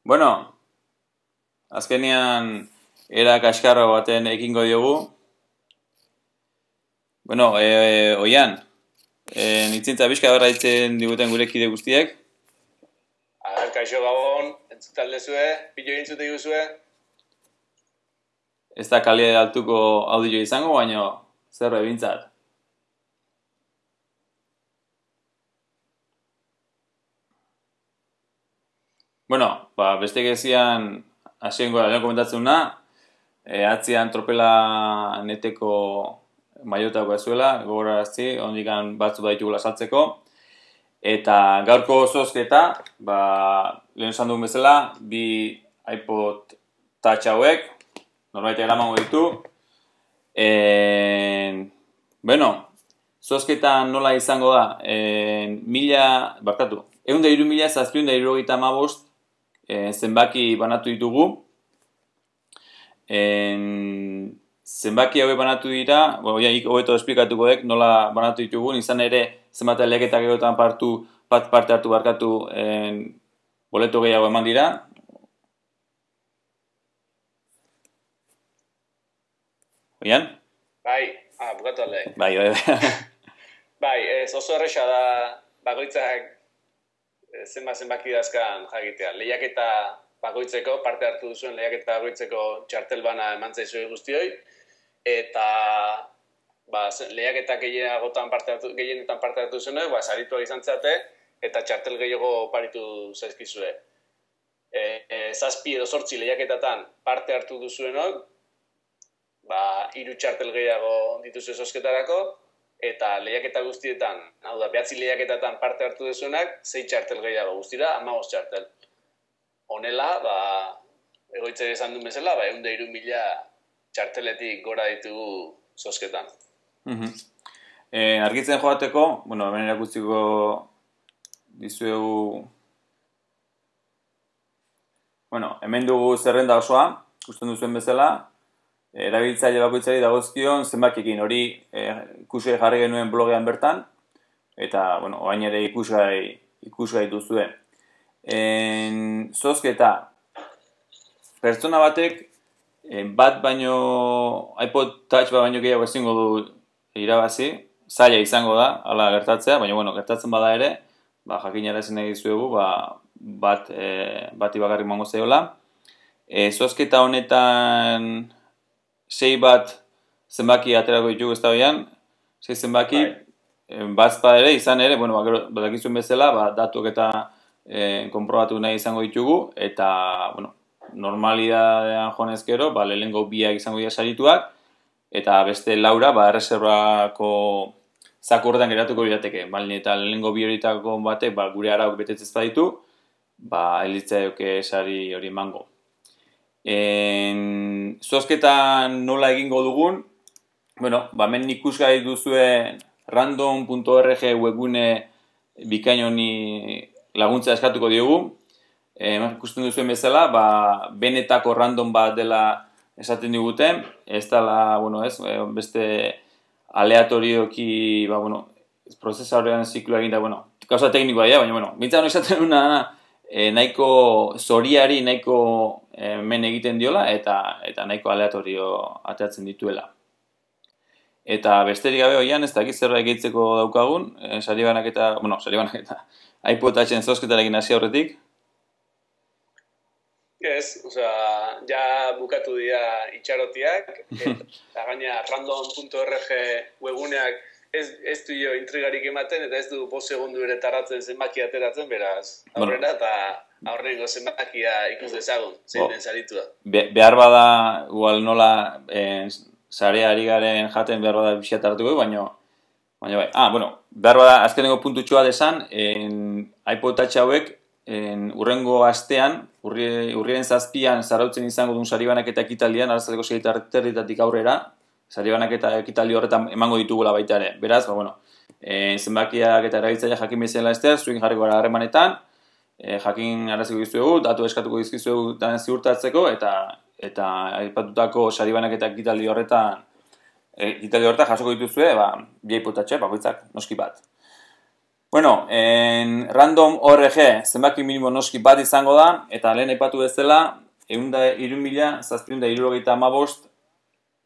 Bueno, azkenean era kaskarro baten ekingo diogu. Bueno, oian, nitzintza bizka berra ditzen diguten gure kide guztiek. Kaixo Gabon, entzutalde zue, pilo entzute diguzue. Ez da kale altuko audio izango, baina zer ebintzat. Bueno, beste gezian hasien gora lehen komentatzen na, atzian tropela neteko maiotako ezuela, gogorarazti, ondikan batzu baitugula saltzeko. Eta gaurko zozketa, lehen esan duen bezala, bi iPod Touch hauek, norbait eramango ditu. Zozketa nola izango da, 103.775 zenbaki banatu ditugu. Zenbaki hauek banatu dira, hobeto esplikatuko dek nola banatu ditugun, izan ere zenbat lehiaketak egotan parte hartu barkatu boleto gehiago eman dira. Oian? Bukatu alde. Bai. Oso erresa da bakoitzak zenbaki dazkan jakitea. Lehiaketa bakoitzeko, parte hartu duzuen lehiaketa bakoitzeko txartel bana eman zaizue guztioi, eta lehiaketak gehienetan parte hartu zuen, sarituak izan zate, eta txartel gehiago paritu zaizkizue. 7 edo 8 lehiaketatan parte hartu duzuenok, 3 txartel gehiago dituzue zozketarako, eta lehiaketa guztietan, hau da, 9 lehiaketatan parte hartu duzuenak, 6 txartel gehiago guztira, 15 txartel. Honela, egoitzak esan duen bezala, 103.000 txarteletik gora ditugu zozketan. Argitzen joateko, hemen erakutziko dizuegu... Hemen dugu zerrenda osoa, ikusten duzuen bezala, erabiltzaile bakoitzari dagozkion zenbakiekin hori ikusgai jarri genuen blogean bertan, eta, orain ere ikusgai duzue. Zozketa, pertsona batek bat baino, iPod Touch bat baino gehiago ezingo du irabazi, zaila izango da, hala gertatzea, baina, gertatzen bada ere, jakinarazi nahi dizuegu, bati bakarrik mango zaiola. Zozketa honetan 6 bat zenbaki aterako ditugu ez da hoian, 6 zenbaki, bazpa ere, izan ere, badakizuen bezala, datuak eta konprobatu nahi izango ditugu, eta, normalidadean joanezkero, lehenengo biak izango dira sarituak, eta beste Laura, erreserbako zakurretan geratuko lirateke, eta lehenengo bi horitako batek, gure arauk betetzez baditu, elitzaioke sari hori emango. Zozketan nola egingo dugun, hemen ikusgai duzue random.org webgune bikain honi laguntza eskatuko diogu. Ikusten duzuen bezala, benetako random bat dela esaten diguten, ez dela, beste aleatorioki, prozesadorean zikloa eginda, kausa teknikoa dira, baina, bintzan esaten duna, nahiko zoriari, nahiko men egiten diola, eta nahiko aleatorio ateratzen dituela. Eta besterik gabe hoian, ez dakit zerbait gehitzeko daukagun, sari banaketa, iPod Touchen zozketarekin hasi aurretik. Ez, ja bukatu dira itxarotiak, eta gaina random.org webuneak ez du intrigarik ematen, eta ez du 5 segundu ere tarratzen zenbaki ateratzen, beraz, aurrera, eta aurrengo zenbakia ikus dezagun, zein den saritua. Behar bada, igual nola, sarea ari garen jaten behar bada bixiat hartuko, baina bai. Behar bada, azkeneko puntutxoa desan, iPod Touch hauek, urrengo astean, urriaren 7an zarautzen izango duen saribanaketa ekitaldian, arratzaleko 6:30 aurrera, saribanaketa ekitaldi horretan emango ditugula baita ere. Beraz, zenbakiak eta erabiltzaile jakin bezala ester, zuekin jarriko gara harremanetan, jakin araziko dizuegu, datu eskatuko dizkizuegu dan ziurtatzeko, eta aipatutako saribanaketa ekitaldi horretan jasoko dituzue, bi iPod Touch bakoitzak noski bat. Bueno, random ORG zenbaki minimo noski bat izango da, eta lehen aipatu bezala, 3.775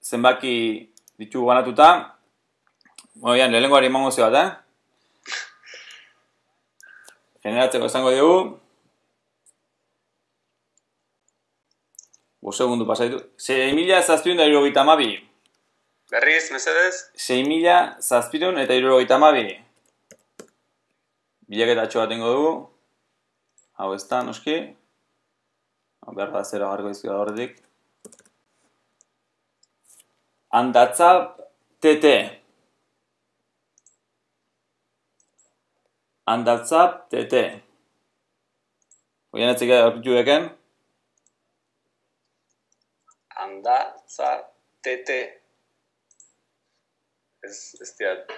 zenbaki ditugu banatuta. Bueno, lehenengoari emango ze bat, generatzeko esango dugu. 5 segundu pasaitu. 6.772. Berriz, mesedez? 6.772. Bilaketatxo bat tengo dugu. Hau ez da, noski. Behar da zera garko izkia horretik. Andatzap TT. Andatzap TT. Oian etzik aurkitu deken. Andatzap TT. Ez diat.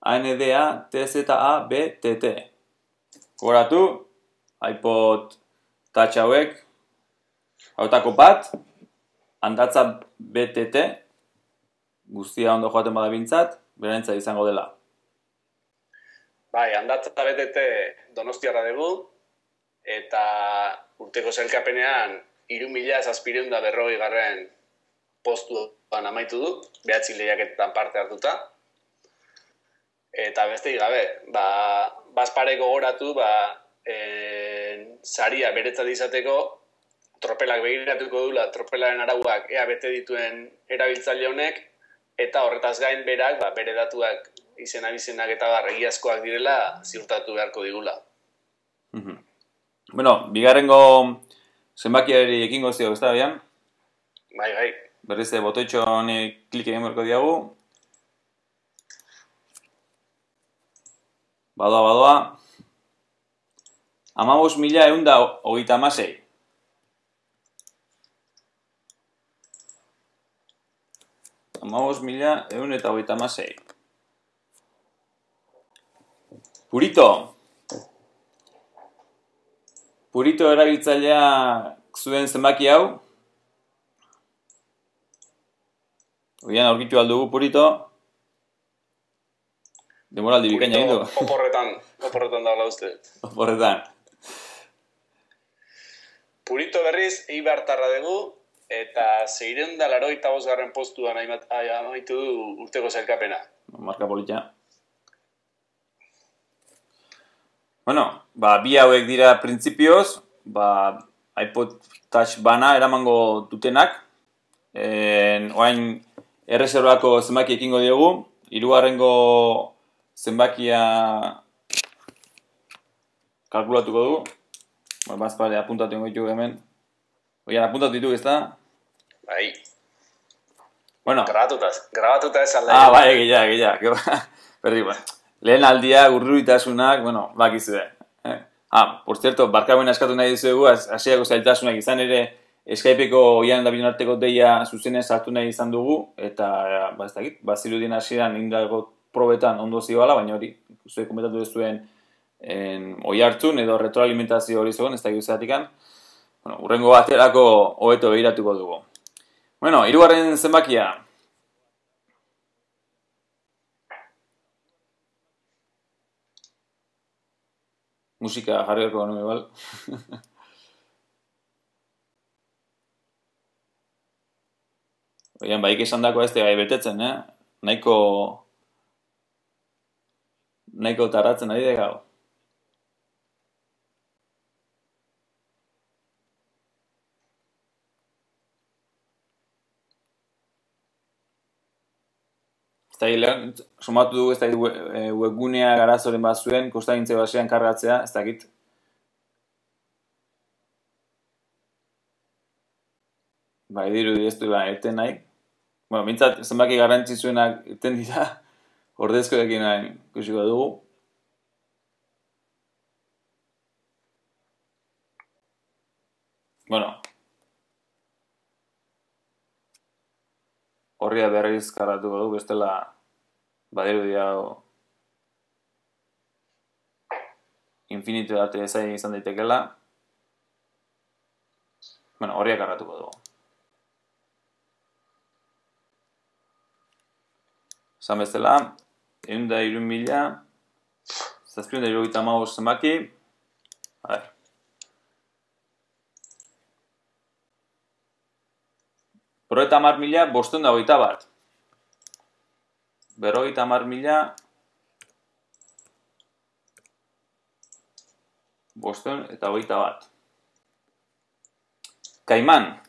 ANDATZABTT. Goratu, iPod Touch hauek, hautako bat, Andatza BTT, guztia ondo joaten bada bintzat, berantza izango dela. Bai, Andatza BTT Donostiarra dugu, eta urteko sailkapenean 3.740 postuan amaitu du, 9 lehiaketetan parte hartuta. Eta besteik gabe, bazpareko goratu, saria beretzat izateko, tropelak begiratuko dula, tropelaren arauak ea bete dituen erabiltzaile honek, eta horretaz gain berak, bere datuak izen-abizenak eta egiazkoak direla ziurtatu beharko digula. Bueno, bigarrengo zenbakiari ekingo zio, ez da, bian? Bai. Berriz botoitxo honi klik egin berko diagu. Badoa. 15.136. Purito erabiltzailea zuen zenbaki hau. Oian aurkitu aldugu Purito. Demoraldi bikaina egin du. Oporretan daula uste. Oporretan. Purito berriz, eibartarra dugu, eta 685 postuan amaitu du urteko sailkapena. Marka polita. Bueno, bi hauek dira printzipioz, iPod Touch bana eramango dutenak. Oain erreserbako zenbaki ekingo diogu, hirugarrengo zenbakia kalkulatuko dugu. Bazpare apuntatu ingo ditugu hemen. Oian apuntatu ditugu, ez da? Bai. Bueno. Grabatuta ez alda. Bai, egia. Berri, lehen aldia, urruritasunak, bakizue. Por cierto, barkauen askatu nahi dizuegu, hasiako zailtasunak izan ere, Skypeko oian da arteko deia zuzenez hartu nahi izan dugu, eta, ez dakit, bazirudien hasieran indago probetan ondo zioala, baina hori, zuek komentatu ez zuen oi hartzun edo retroalimentazio hori zegoen, ez dakit zehatikan. Urrengo baterako hobeto begiratuko dugu. Bueno, hirugarren zenbakia. Musika jarri berko ganu, igual. Oian, baik esan dako ez gai betetzen, Nahiko tarratzen ari de gau. Sumatu dugu ez da webgunea garazoren bat zuen, kostagintze basean kargatzea, ez dakit. Dirudi ez du eten nahi. Bintzat, zenbaki garrantzizuenak eten dira, ordezkoekin nahi ikusiko dugu. Horria berriz karratuko dugu, bestela badirudi hau infinitu arte ezain izan daitekela. Horria karratuko dugu. Esan bestela, 103.000, 775 zenbaki, a ver. Berrogeita hamar mila, 521. 50.000, 521. Kaiman.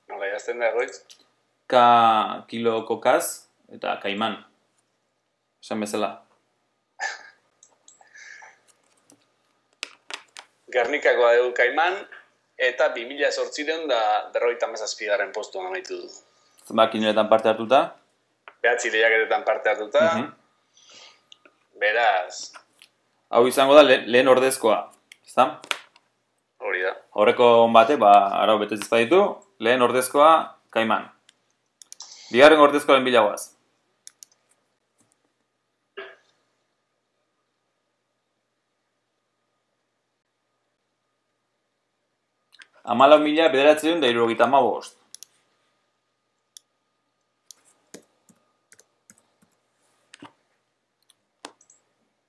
Nola, jazten da egoitz? K kilo kokaz eta kaiman. Esan bezala. Gernikakoa dugu Kaiman, eta 2008 postuan amaitu du. Zenbat kiloetan parte hartuta? 9 lehiaketetan parte hartuta. Beraz... Hau izango da lehen ordezkoa, ezta? Hori da. Horreko bate, arau betez ezpaditu, lehen ordezkoa Kaiman. Bigarren ordezkoaren bilagoaz. Hamalau mila 975.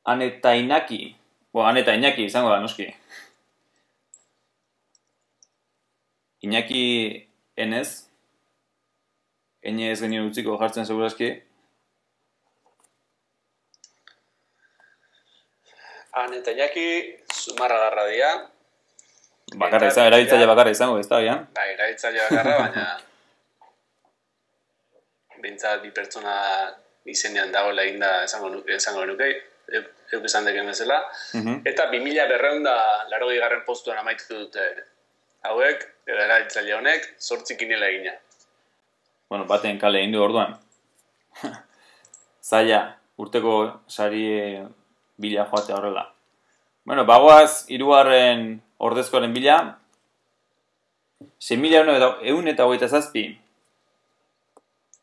Ane eta Inaki. Ane eta Inaki izango da, noski. Inaki enez. Ene ez genien utziko jartzen segurazki. Ane eta Inaki, zumarragarra dira. Bakarra izango, erabiltzaile bakarra izango, ez da, gian? Ba, erabiltzaile bakarra, baina... Bintzat bi pertsona izenean dagoela eginda esango genuke, euk esan deken bezala. Eta 2280 postuan amaitu dute hauek, erabiltzaile honek, 8 kinela egina. Bueno, baten kale egin du orduan. Zaila, urteko sari bila joatea horrela. Bueno, bagoaz, hirugarren ordezkoaren bila, 6.127.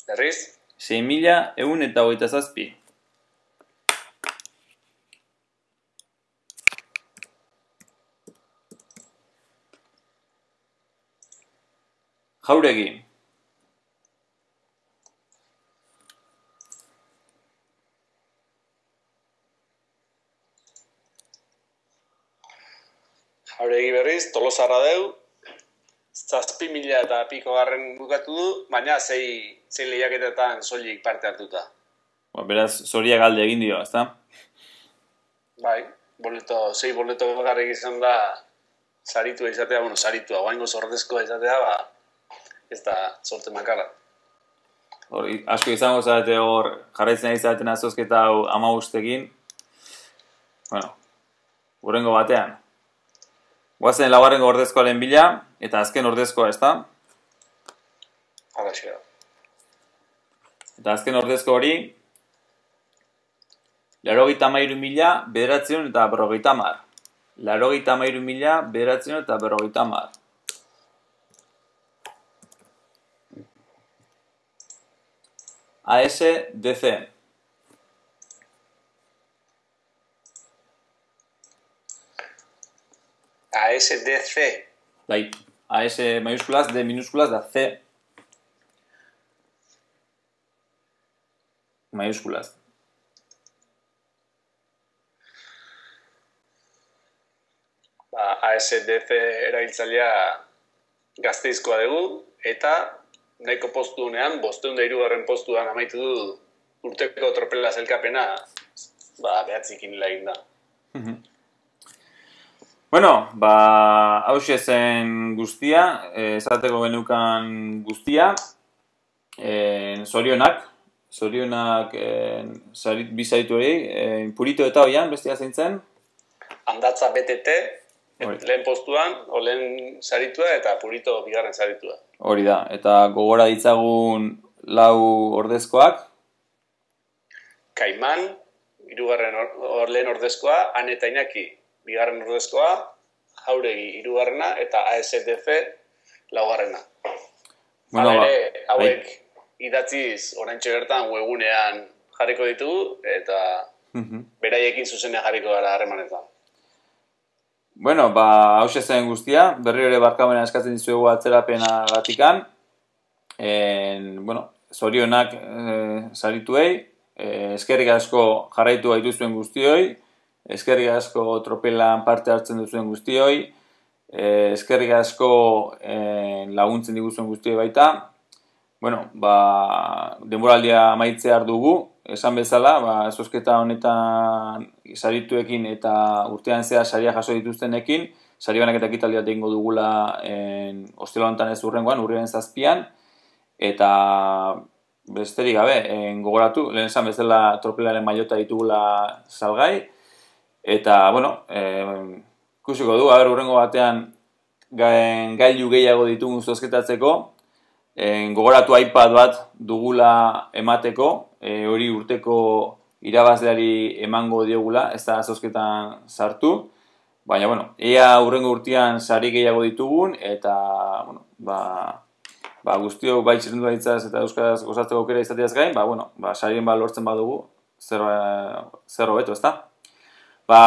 Berriz? 6.127. Jauregi. Jauregi berriz, Tolosarra deu, 7.000 eta piko garren bukatu du, baina 6 lehiaketetan soilik parte hartuta. Beraz, zoria galde egin dio, ezta? Bai, 6 boleto bakarrik izan da saritua izatea, saritua, oaingo zordezkoa izatea, ez da sorte makarra. Asko izango zarete hor jarraitzen izaten azozketa hau 15-ekin. Bueno, hurrengo batean. Guazen laugarrengo ordezkoaren bila, eta azken ordezkoa, ez da? Halaxe da. Eta azken ordezko hori, 93.950. 93.950. ASDC. ASDC. Bai, AS mayúsculas, D minúsculas, da C mayúsculas. ASDC erabiltzailea Gasteizkoa dugu, eta nahiko postunean, 503 postuan amaitu du urteko tropela zelkapena, 9 kinela egin da. Bueno, hauxe zen guztia, esateko genukan guztia, zorionak bizaitu hori, Purito eta Oian, bestia zeintzen? Handatza BTT, lehen postuan, lehen saritua eta Purito bigarren saritua. Hori da, eta gogora ditzagun 4 ordezkoak. Kaiman, lehen ordezkoa, Ane eta Inaki, bigarren ordezkoa, Jauregi, hirugarrena, eta ASDC, laugarrena. Hala ere, hauek idatziz oraintxe bertan webunean jarriko ditugu, eta beraiekin zuzenean jarriko gara harremanetan. Bueno, hauxe zen guztia, berri ere barkamena eskatzen dizuegu atzerapena gatikan. Bueno, zorionak sarituei, eskerrik asko jarraitu gaituzuen guztioi, eskerrik asko tropelan parte hartzen duzuen guztioi, eskerrik asko laguntzen diguzuen guztioi baita. Bueno, denboraldia amaitzear dugu, esan bezala, zozketa honetan sarituekin eta urtean zehar saria jaso dituztenekin, sari banaketa ekitaldia egingo dugula ostela honetan ez urrengoan, urriaren 7an, eta besterik gabe, gogoratu, lehen esan bezala tropelaren mailota ditugula salgai, eta, bueno, ikusiko du, urrengo batean gailu gehiago ditugun zozketatzeko, gogoratu iPad bat dugula emateko, hori urteko irabazleari emango diogula, ez da zozketan sartu, baina, bueno, ea urrengo urtean sari gehiago ditugun, eta, bueno, guztiok bai txirrendu ditzaz eta euskaraz gozatzeko aukera izateaz gain, sarien lortzen badugu, zer hobeto, ez da?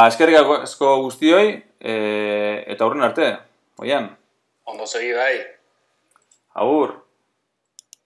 Eskerrik asko guztioi, eta aurren arte, oian. Ondo segi bai. Agur.